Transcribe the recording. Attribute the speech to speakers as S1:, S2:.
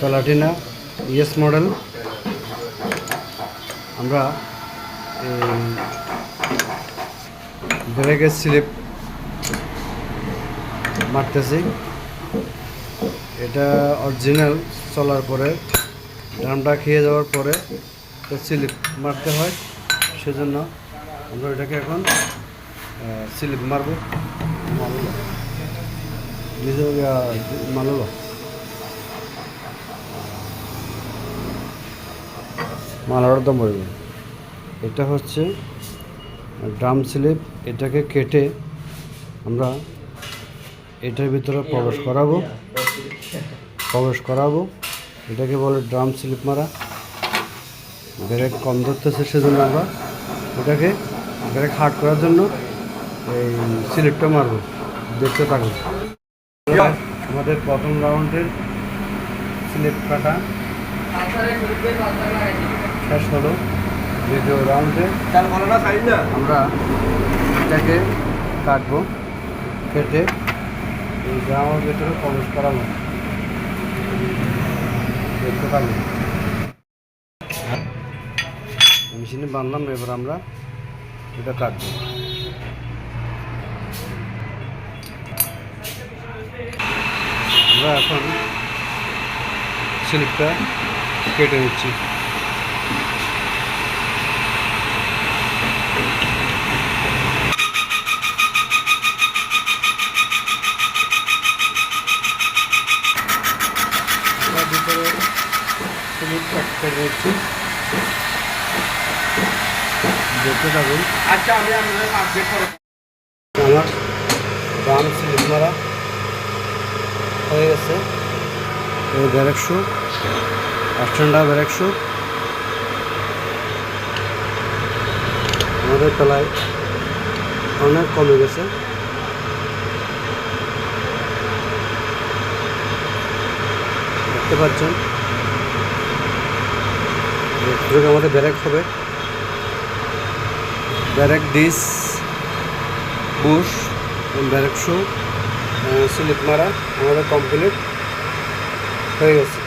S1: Platina ES model. আমরা ব্রেকের slip মারতেছি। এটা অরিজিনাল চলার পরে ড্রামটা খেয়ে যাওয়ার পরে স্লিপ মারতে হয়, সেজন্য আমরা এটাকে এখন স্লিপ মারবো। মালার দাম বলব। এটা হচ্ছে ড্রাম স্লিপ। এটাকে কেটে আমরা এটার ভিতরে প্রবেশ করাবো। এটাকে বলে ড্রাম স্লিপ মারা। ব্রেক কম ধরতেছে, সেজন্য আমরা ওটাকে ব্রেক হার্ড করার জন্য এই স্লিপটা মারবো। দেখতে থাকুন। আমাদের প্রথম রাউন্ডের স্লিপ কাটা শেষ হলো। দ্বিতীয় রাউন্ডে আমরা এটাকে কাটবো, কেটে এই ড্রামের ভিতরে প্রবেশ করাবো। দেখতে পারবো মেশিনে বানলাম। এবার আমরা এটা কাটবো। আমরা এখন স্লিপটা কেটে নিচ্ছি। ভিতরে স্লিপ কেটে নিচ্ছি, দেখতে থাকুন।
S2: আচ্ছা, আমি আপনাদের আপডেট করব।
S1: আমার ড্রাম স্লিপ মারা হয়ে গেছে। এই ব্রেক শু, স্ট্যান্ডার ব্রেক শু আমাদের তলায় অনেক কমে গেছে। দেখতে পাচ্ছেন আমাদের ব্রেক হবে। Brake disc, bush, brake shoe, slip মারা আমাদের কমপ্লিট হয়ে গেছে।